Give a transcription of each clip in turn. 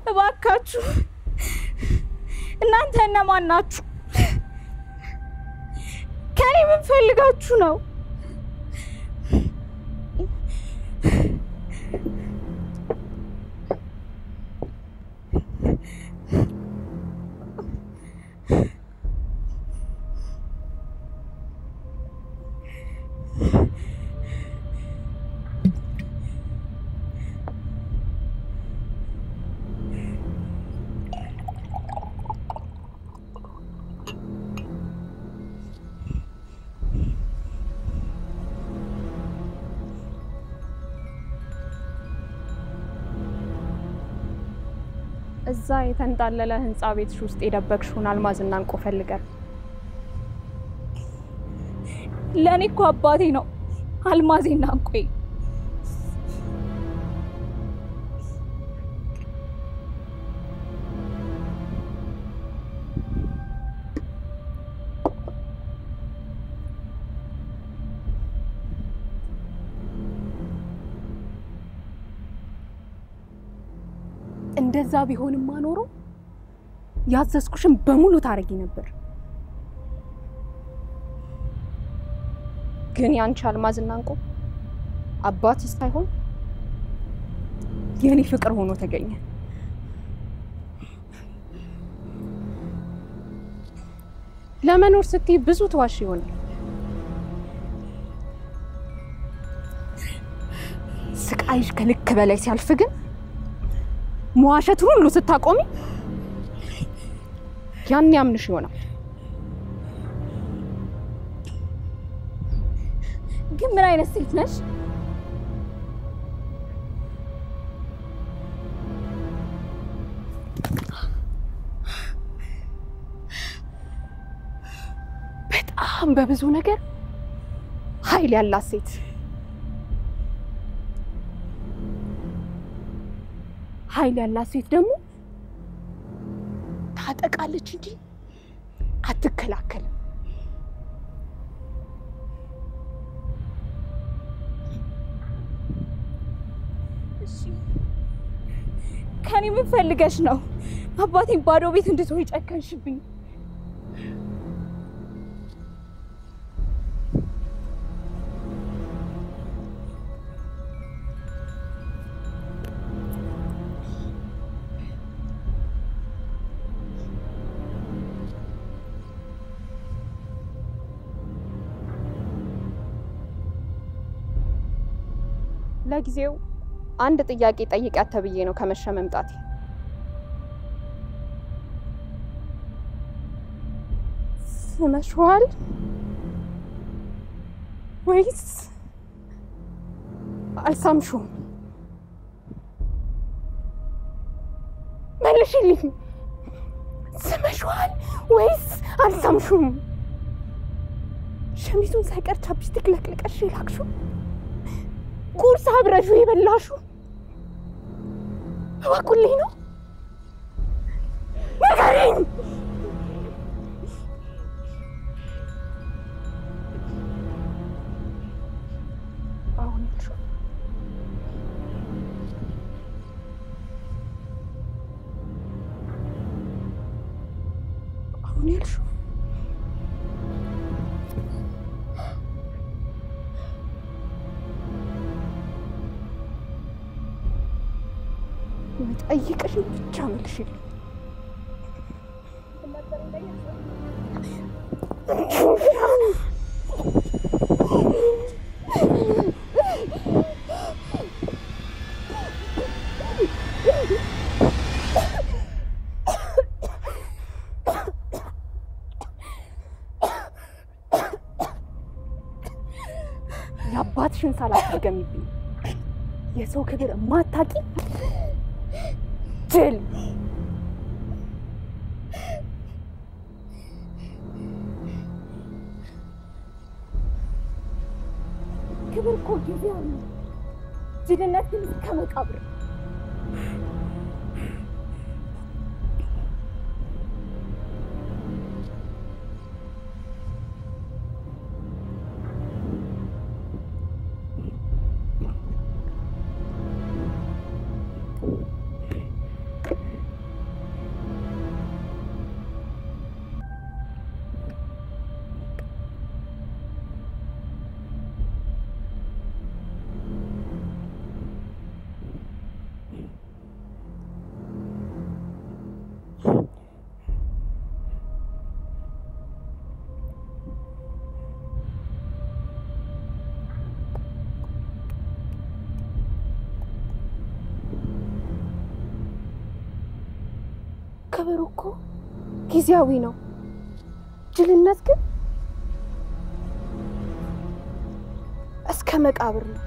እባካችሁ እናንተ እነማን ናችሁ? ከኔ ምን ፈልጋችሁ ነው? እዛ የተንጣለለ ህንጻ ቤትሽ ውስጥ የደበቅሽውን አልማዝና እንቆ ፈልገን። ለኔ እኮ አባቴ ነው አልማዝና እንቆ። እንደዛ ቢሆንማ ኖሮ ያዘዝኩሽን በሙሉ ታረጊ ነበር። ግን ያንቺ አልማዝና እንቆ አባትሽ ሳይሆን የኔ ፍቅር ሆኖ ተገኘ። ለመኖር ስትይ ብዙ ተዋሽ ይሆናል። ስቃይሽ ከልክ በላይ ሲያልፍ ግን መዋሸት ሁሉ ስታቆሚ ያን ያምንሽ ይሆናል። ግን ምን አይነት ሴት ነሽ? በጣም በብዙ ነገር ኃይል ያላት ሴት። ኃይል ያላት ሴት ደግሞ ታጠቃለች እንጂ አትከላከልም። እሺ ከኔ ምን ፈልገሽ ነው አባቴን ባዶ ቤት እንድትሆይ ጨከንሽብኝ? ለጊዜው አንድ ጥያቄ ጠይቂያት ተብዬ ነው ከመሸ መምጣቴ። ስመሽዋል ወይስ አልሳምሽውም? መልሽልኝ። ስመሽዋል ወይስ አልሳምሽውም? ሸሚዙን ሳይቀር ቻፕስቲክ ለቅልቀሽ ላክሽው? ቁርስ አብረሹ የበላሹ እወቁልኝ ነው? ንገሪኝ። አሁን ያልሽው ጠይቀሽኝ ብቻ መልሽልኝ። የአባትሽን ሳላስገምብኝ የሰው ክብር ማታቂ ጅል። ክብር እኮ ጊዜያዊ ነው፣ ጅልነት ግን እስከ መቃብር። መከበሩ እኮ ጊዜያዊ ነው ጅልነት ግን እስከ መቃብር ነው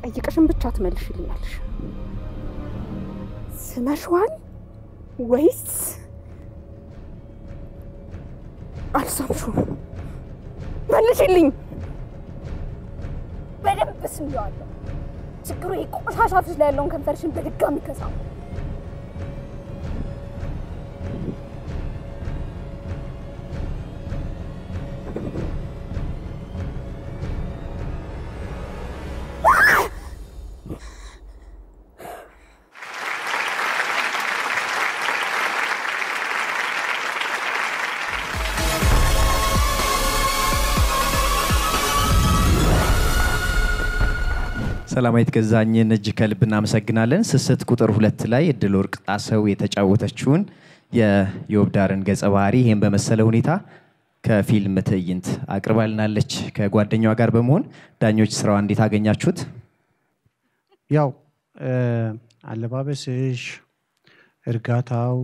ጠይቀሽም ብቻ ትመልሽልኛለሽ ስመሽዋል ወይስ አልሰምሽም መልሽልኝ በደንብ ስሚዋለሁ ችግሩ ይቆሻሻ ፍሽ ላይ ያለውን ከንፈርሽን በድጋሚ ከሳው ሰላማዊት ገዛኝን እጅ ከልብ እናመሰግናለን ስስት ቁጥር 2 ላይ እድል ወርቅ ጣሰው የተጫወተችውን የዮብዳርን ገጸ ባህሪ ይሄን በመሰለ ሁኔታ ከፊልም ትዕይንት አቅርባልናለች ከጓደኛዋ ጋር በመሆን ዳኞች ስራው እንዴት አገኛችሁት ያው አለባበስሽ እርጋታው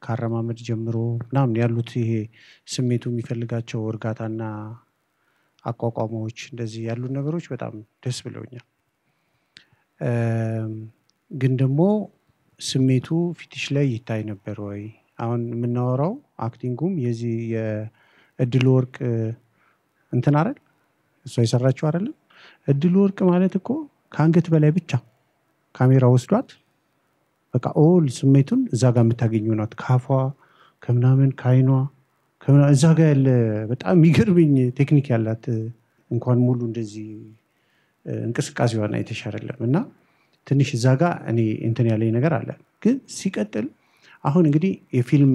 ካረማመድ ጀምሮ ምናምን ያሉት ይሄ ስሜቱ የሚፈልጋቸው እርጋታና አቋቋሞች እንደዚህ ያሉ ነገሮች በጣም ደስ ብለውኛል ግን ደግሞ ስሜቱ ፊትሽ ላይ ይታይ ነበር ወይ አሁን ምናወራው አክቲንጉም የዚህ የእድል ወርቅ እንትን አይደል እሷ ይሰራችሁ አይደል እድል ወርቅ ማለት እኮ ካንገት በላይ ብቻ ካሜራ ወስዷት በቃ ኦል ስሜቱን እዛ ጋር የምታገኙ ናት ካፏ ከምናምን ካይኗ እዛ ጋር ያለ በጣም ይገርምኝ ቴክኒክ ያላት እንኳን ሙሉ እንደዚህ እንቅስቃሴዋና የተሻረለም እና ትንሽ እዛ ጋር እኔ እንትን ያለኝ ነገር አለ ግን ሲቀጥል አሁን እንግዲህ የፊልም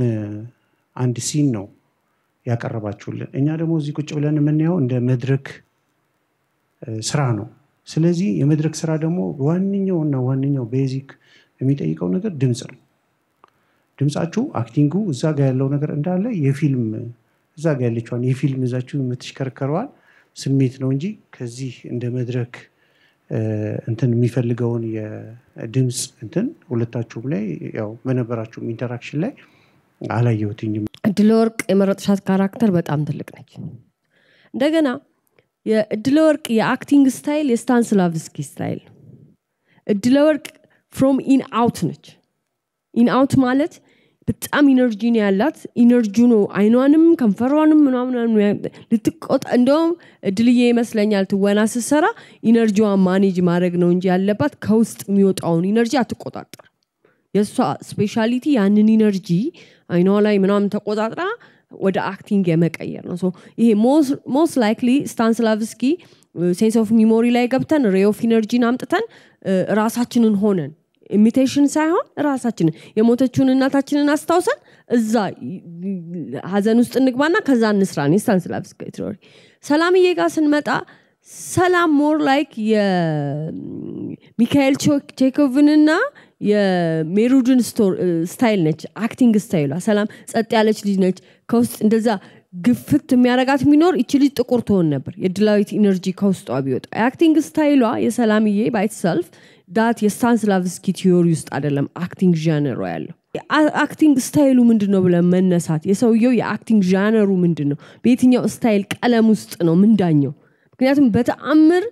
አንድ ሲን ነው ያቀርባችሁልን እኛ ደግሞ እዚህ ቁጭ ብለን የምናየው እንደ መድረክ ስራ ነው ስለዚህ የመድረክ ስራ ደግሞ ዋንኛው ቤዚክ የሚጠይቀው ነገር ድምጽ ነው ድምጻችሁ አክቲንጉ እዛ ጋር ያለው ነገር እንዳለ የፊልም እዛ ጋር ያለችውን የፊልም እዛችሁ የምትሽከርከረዋል ስሜት ነው እንጂ ከዚህ እንደ መድረክ እንትን የሚፈልገውን የድምጽ እንትን ሁለታችሁም ላይ ያው በነበራችሁ ኢንተራክሽን ላይ አላየሁትኝም እድል ወርቅ የመረጥሻት ካራክተር በጣም ትልቅ ነች እንደገና የእድል ወርቅ የአክቲንግ ስታይል የስታንስላቭስኪ ስታይል እድል ወርቅ from in out ነች in out ማለት በጣም ኢነርጂ ነው ያላት ኢነርጂ ነው አይኗንም ከንፈሯንም ምናምን ልትቆጣ እንደውም እድልዬ ይመስለኛል ትወና ሲሰራ ኢነርጂዋን ማኔጅ ማድረግ ነው እንጂ ያለባት ከውስጥ የሚወጣውን ኢነርጂ አትቆጣጣር የሷ ስፔሻሊቲ ያንን ኢነርጂ አይኗ ላይ ምናምን ተቆጣጣራ ወደ አክቲንግ የመቀየር ነው ሶ ይሄ most likely ስታንስላቭስኪ ሴንስ ኦፍ ሚሞሪ ላይ ገብተን ሬ ኦፍ ኢነርጂን አምጥተን ራሳችንን ሆነን ኢሚቴሽን ሳይሆን ራሳችንን የሞተችውን እናታችንን አስተዋውሰን እዛ ሀዘን ውስጥ እንግባና ከዛ እንስራን ስታንስላቭስኪ ትሮሪ ሰላምዬ ጋር ስንመጣ ሰላም ሞር ላይክ የሚካኤል ቼኮቭንና የሜሩድን ስታይል ነች አክቲንግ ስታይሏ ሰላም ጸጥ ያለች ልጅ ነች ከውስጥ እንደዛ ግፍት የሚያረጋት የሚኖር እቺ ልጅ ጥቁር ትሆን ነበር የድላዊት ኢነርጂ ከውስጧ ቢወጣ አክቲንግ ስታይሏ የሰላምዬ ባይ ኢትሰልፍ ዳት የስታንስላቭስኪ ቲዮሪ ውስጥ አይደለም አክቲንግ ዣነሩ ያለው አክቲንግ ስታይሉ ምንድነው ብለን መነሳት የሰውየው የአክቲንግ ዣነሩ ምንድነው በየትኛው ስታይል ቀለም ውስጥ ነው ምንዳኘው ምክንያቱም በተአምር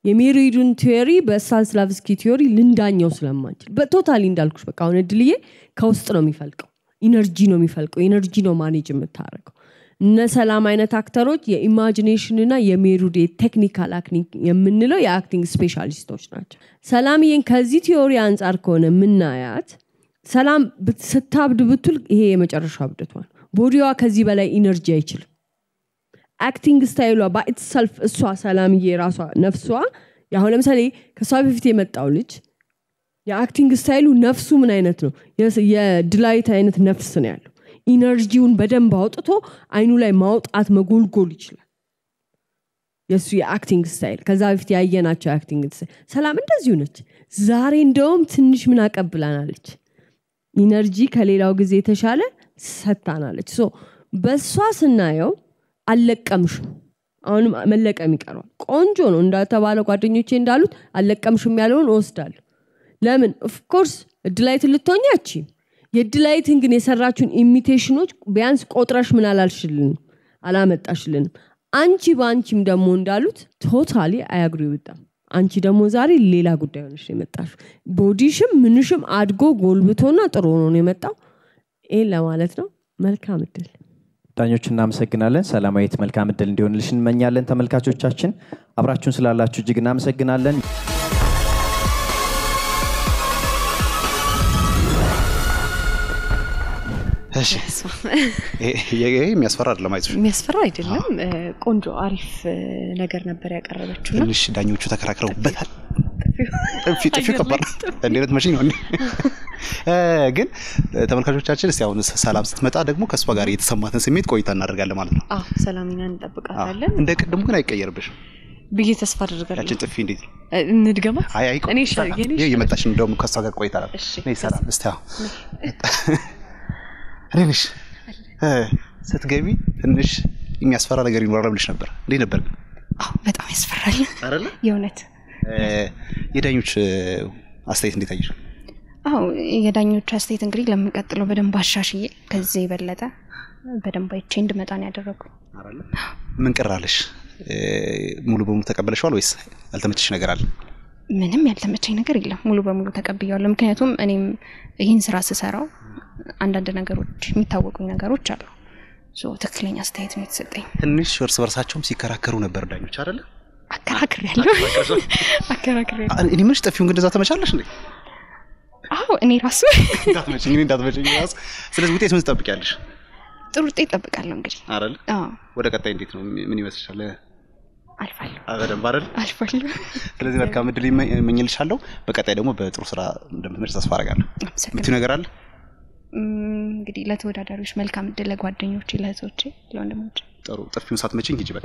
የሜሩድን ቲዮሪ በስታንስላቭስኪ ቲዮሪ ልንዳኘው ስለማንችል በቶታሊ እንዳልኩሽ በቃ አሁን እድልዬ ከውስጥ ነው የሚፈልቀው ኢነርጂ ነው የሚፈልቀው ኢነርጂ ነው ማኔጅ የምታረገው እነ ሰላም አይነት አክተሮች የኢማጂኔሽን እና የሜሩድ ቴክኒካል አክቲንግ የምንለው የአክቲንግ ስፔሻሊስቶች ናቸው ሰላምዬን ከዚህ ቲዮሪ አንፃር ከሆነ ምናያት ሰላም ስታብድ ብትል ይሄ የመጨረሻው አብደቷል ቦዲዋ ከዚህ በላይ ኢነርጂ አይችልም አክቲንግ ስታይሏ ባይ ኢትሰልፍ እሷ ሰላምዬ ራሷ ነፍሷ ያው ለምሳሌ ከሷ በፊት የመጣው ልጅ የአክቲንግ ስታይሉ ነፍሱ ምን አይነት ነው የድላይት አይነት ነፍስ ነው ያለው ኢነርጂውን በደንብ አውጥቶ አይኑ ላይ ማውጣት መጎልጎል ይችላል የሱ የአክቲንግ ስታይል ከዛ በፊት ያየናቸው የአክቲንግ ስታይል ሰላም እንደዚሁ ነች ዛሬ እንደውም ትንሽ ምን አቀብላናለች ኢነርጂ ከሌላው ጊዜ የተሻለ ሰጣናለች ሶ በሷ ስናየው አለቀምሽም አሁን መለቀም ይቀርዋል ቆንጆ ነው እንዳተባለ ጓደኞቼ እንዳሉት አለቀምሽም ያለውን ወስዳለሁ ለምን ኦፍ ኮርስ እድላይት ልትሆኛቺ የድላይትን ግን የሰራችሁን ኢሚቴሽኖች ቢያንስ ቆጥራሽ ምን አላልሽልን አላመጣሽልን አንቺ ባንቺም ደሞ እንዳሉት ቶታሊ አያግሪ ወጣም አንቺ ደሞ ዛሬ ሌላ ጉዳይ ሆነሽ የመጣሽ ቦዲሽም ምንሽም አድጎ ጎልብቶና ጥሩ ነው የመጣው ይሄ ለማለት ነው መልካም እድል ዳኞች እናመሰግናለን ሰላማዊት መልካም እድል እንዲሆንልሽ እንመኛለን ተመልካቾቻችን አብራችሁን ስላላችሁ እጅግ እናመሰግናለን እሺ የሚያስፈራ አይደለም አይዞሽ የሚያስፈራ አይደለም ቆንጆ አሪፍ ነገር ነበር ያቀረበችው ነው ትንሽ ዳኞቹ ተከራክረውበታል ፊት ከባድ እንዴት መሽኝ ነው ግን ተመልካቾቻችን እስቲ አሁን ሰላም ስትመጣ ደግሞ ከሷ ጋር የተሰማትን ስሜት ቆይታ እናደርጋለን ማለት ነው ሰላምኛ እንጠብቃታለን እንደ ቅድሙ ግን አይቀየርብሽም ብዬ ተስፋ አደርጋለሁ ያችን ጥፊ እንዴት እንድገማ አይ እኔ የመጣሽ እንደውም ከሷ ጋር ቆይታ ነይ ሰላም እስቲ ረብሽ ስትገቢ ትንሽ የሚያስፈራ ነገር ይኖራል ብለሽ ነበር እንዴ ነበር በጣም ያስፈራል አይደል የእውነት የዳኞች አስተያየት እንዴት አየሽ የዳኞች አስተያየት እንግዲህ ለምንቀጥለው በደንብ አሻሽዬ ከዚህ የበለጠ በደንብ አይቼንድ መጣን ያደረኩ አይደል ምን ቀራለሽ ሙሉ በሙሉ ተቀበለሽዋል ወይስ ያልተመቸሽ ነገር አለ ምንም ያልተመቸኝ ነገር የለም ሙሉ በሙሉ ተቀብያለሁ ምክንያቱም እኔም ይህን ስራ ስሰራው አንዳንድ ነገሮች የሚታወቁኝ ነገሮች አሉ ሶ ትክክለኛ አስተያየት ነው የተሰጠኝ ትንሽ እርስ በርሳቸውም ሲከራከሩ ነበር ዳኞች አይደል አከራክሬያለሁ እኔ ምንሽ ጠፊውን ግን እንደዛ ተመቻለሽ እንዴ እኔ ራሱ እንዳትመጪኝ ራስ ስለዚህ ውጤት ምን ትጠብቂያለሽ ጥሩ ውጤት እጠብቃለሁ እንግዲህ አይደል ወደ ቀጣይ እንዴት ነው ምን ይመስልሻል አልፋለሁ በደንብ አይደል አልፋለሁ ስለዚህ መልካም እድል እመኝልሻለሁ በቀጣይ ደግሞ በጥሩ ስራ እንደምትመጪ ተስፋ አደርጋለሁ ምንድነው ነገር አለ እንግዲህ ለተወዳዳሪዎች መልካም እድል ለጓደኞቼ ለእህቶቼ ለወንድሞቼ ጥሩ ጥፊውን ሳትመጪኝ ሂጂ በቃ